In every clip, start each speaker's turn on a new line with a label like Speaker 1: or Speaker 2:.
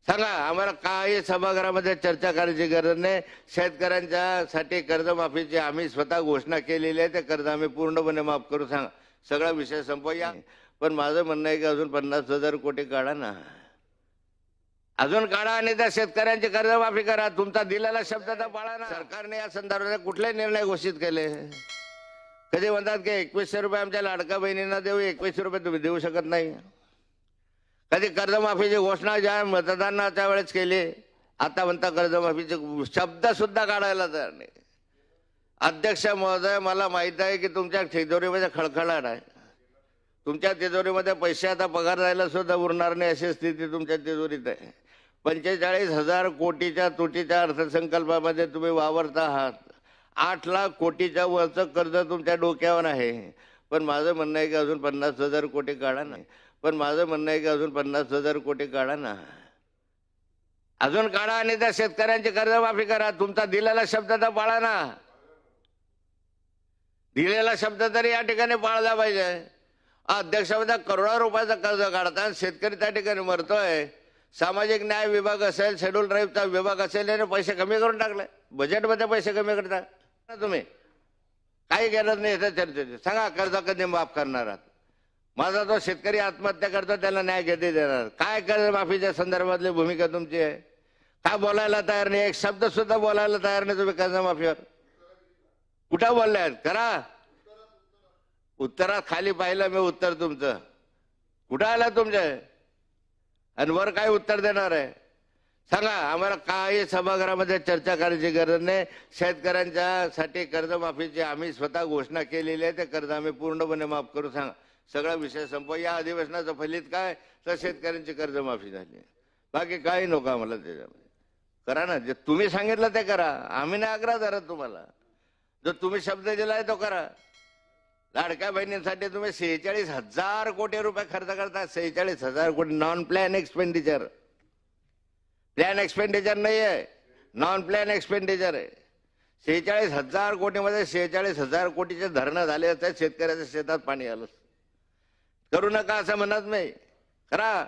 Speaker 1: सांगा आम्हाला काही सभागृहामध्ये चर्चा करायची गरज नाही। शेतकऱ्यांच्यासाठी कर्जमाफीची आम्ही स्वतः घोषणा केलेली आहे, ते कर्ज आम्ही पूर्णपणे माफ करू। सांगा सगळा विषय संपवूया। पण माझं म्हणणं आहे की अजून 50,000 कोटी काढा ना, अजून काढा आणि त्या शेतकऱ्यांची कर्जमाफी करा। तुमचा दिलेला शब्द तर पाळा ना। सरकारने या संदर्भात कुठले निर्णय घोषित केले? कधी म्हणतात की 2100 रुपये आमच्या लाडक्या बहिणींना देऊ, 2100 रुपये तुम्ही देऊ शकत नाही। कधी कर्जमाफीची घोषणा ज्या मतदानाच्या वेळेस केली, आता म्हणता कर्जमाफीचे शब्द सुद्धा काढायला तयार नाही। अध्यक्ष महोदय, मला माहित आहे की तुमच्या तिजोरीमध्ये खळखळाट आहे। तुमच्या तिजोरीमध्ये पैसे आता पगार जायला सुद्धा उरणार नाही अशी स्थिती तुमच्या तिजोरीत आहे। 45,000 कोटीच्या तुटीच्या अर्थसंकल्पामध्ये तुम्ही वावरत आहात। 8 लाख कोटीच्या वरचं कर्ज तुमच्या डोक्यावर आहे। पण माझं म्हणणं आहे की अजून 50,000 कोटी काढा ना। पण माझं म्हणणं आहे की अजून 50,000 कोटी काढा ना, अजून काढा आणि त्या शेतकऱ्यांची कर्जमाफी करा। तुमचा दिलेला शब्द तर पाळा ना, दिलेला शब्द तरी या ठिकाणी पाळला पाहिजे। अध्यक्षामध्ये करोडो रुपयाचं कर्ज काढतात, शेतकरी त्या ठिकाणी मरतोय। सामाजिक न्याय विभाग असेल, शेड्यूल ट्राईबचा विभाग असेल, याने पैसे कमी करून टाकले, बजेटमध्ये पैसे कमी करता तुम्ही। काही गरज नाही याच्या चर्चेची। सांगा कर्ज कधी माफ करणार आहात? माझा तो शेतकरी आत्महत्या करतो त्याला न्याय कधी देणार? काय कर्जमाफीच्या संदर्भातली भूमिका तुमची आहे? काय बोलायला तयार नाही, एक शब्द सुद्धा बोलायला तयार नाही तुम्ही कर्जमाफीवर। कुठं बोलले? करा उत्तरात खाली पाहिलं मी उत्तर तुमचं, कुठं आलं तुमचं आणि वर काय उत्तर देणार आहे? सांगा आम्हाला काही सभागृहामध्ये चर्चा करायची गरज नाही। शेतकऱ्यांच्यासाठी कर्जमाफीची आम्ही स्वतः घोषणा केलेली आहे, ते कर्ज आम्ही पूर्णपणे माफ करू। सांगा सगळा विषय संपव। या अधिवेशनाचं फलित काय तर शेतकऱ्यांची कर्जमाफी झाली, बाकी काही नको आम्हाला। त्याच्यामध्ये करा ना, जे तुम्ही सांगितलं ते करा। आम्ही नाही आग्रह धरत तुम्हाला, जो तुम्ही शब्द दिलाय तो करा। लाडक्या बहिणींसाठी तुम्ही 46,000 कोटी रुपये खर्च करता। 46,000 कोटी non plan expenditure, plan expenditure नाही आहे, नॉन प्लॅन एक्सपेंडिचर आहे। 46,000 कोटीमध्ये 46,000 कोटीचे धरणं झाले असते, शेतकऱ्याच्या शेतात पाणी आलं। करू नका असं म्हणत नाही, करा।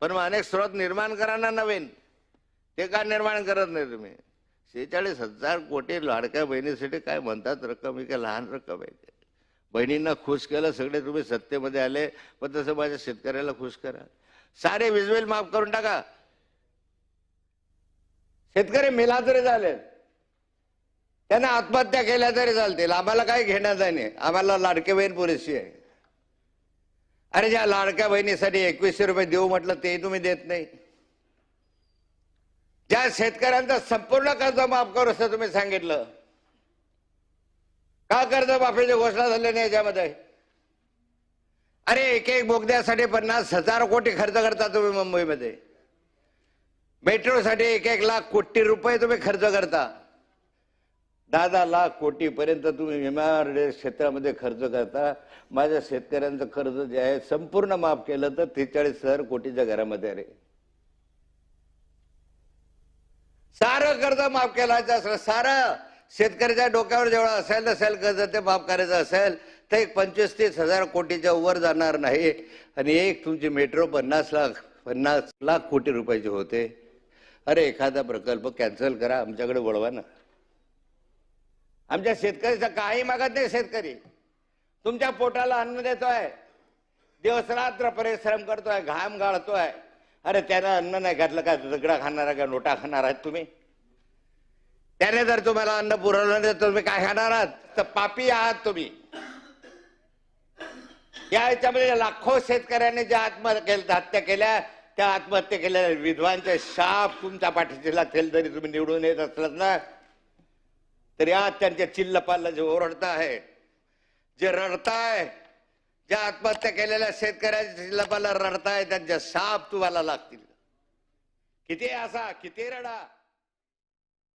Speaker 1: पण मग अनेक स्रोत निर्माण करा ना नवीन, ते का निर्माण करत नाही तुम्ही? 46,000 कोटी लाडक्या बहिणीसाठी काय म्हणतात रक्कम, ही काय लहान रक्कम आहे? बहिणींना खुश केलं सगळे तुम्ही सत्तेमध्ये आले, पण तसं माझ्या शेतकऱ्याला खुश करा। सारे वीज बिल माफ करून टाका। शेतकरी मेला तरी चालेल, त्यांना आत्महत्या केल्या तरी चालतील, आम्हाला काही घेण्याचं नाही। आम्हाला लाडकी बहीण पुरेशी आहे। अरे ज्या लाडक्या बहिणीसाठी 2100 रुपये देऊ म्हटलं तेही तुम्ही देत नाही। ज्या शेतकऱ्यांचं संपूर्ण कर्ज माफ करू असं तुम्ही सांगितलं, का कर्जमाफीची घोषणा झाली नाही याच्यामध्ये? अरे एक बोगद्यासाठी 50,000 कोटी खर्च करता तुम्ही मुंबईमध्ये। मेट्रोसाठी 1 लाख कोटी रुपये तुम्ही खर्च करता। 10 लाख कोटी पर्यंत तुम्ही एमआरडीए क्षेत्रामध्ये खर्च करता। माझ्या शेतकऱ्यांचं कर्ज जे आहे संपूर्ण माफ केलं तर 43,000 कोटीच्या घरामध्ये रे सारं कर्ज माफ केलं असलं, सारं शेतकऱ्याच्या डोक्यावर जेवढं असेल कर्ज ते माफ करायचं असेल तर एक 25-30,000 कोटीच्या वर जाणार नाही। आणि एक तुमची मेट्रो 50 लाख कोटी रुपयाचे होते। अरे एखादा प्रकल्प कॅन्सल करा, आमच्याकडे वळवा ना। आमच्या शेतकऱ्याचं काही मागत नाही। शेतकरी तुमच्या पोटाला अन्न देतोय, दिवसरात्र परिश्रम करतोय, घाम गाळतोय। अरे त्यानं अन्न नाही घातलं का दगडा खाणार का नोटा खाणार आहात तुम्ही? त्याने जर तुम्हाला अन्न पुरवलं नाही तर तुम्ही काय खाणार आहात? तर पापी आहात तुम्ही। या याच्यामध्ये लाखो शेतकऱ्यांनी ज्या आत्महत्या केल्या, त्या आत्महत्या केलेल्या विधवांचे शाप तुमच्या पाठीशी लागतील। जरी तुम्ही निवडून येत असलात ना तरी आज त्यांच्या चिल्लपाला जे ओरडताय, जे रडताय, ज्या आत्महत्या केलेल्या शेतकऱ्याच्या चिल्लपाला रडताय, त्यांचे शाप तुम्हाला लागतील। किती असा किती रडा,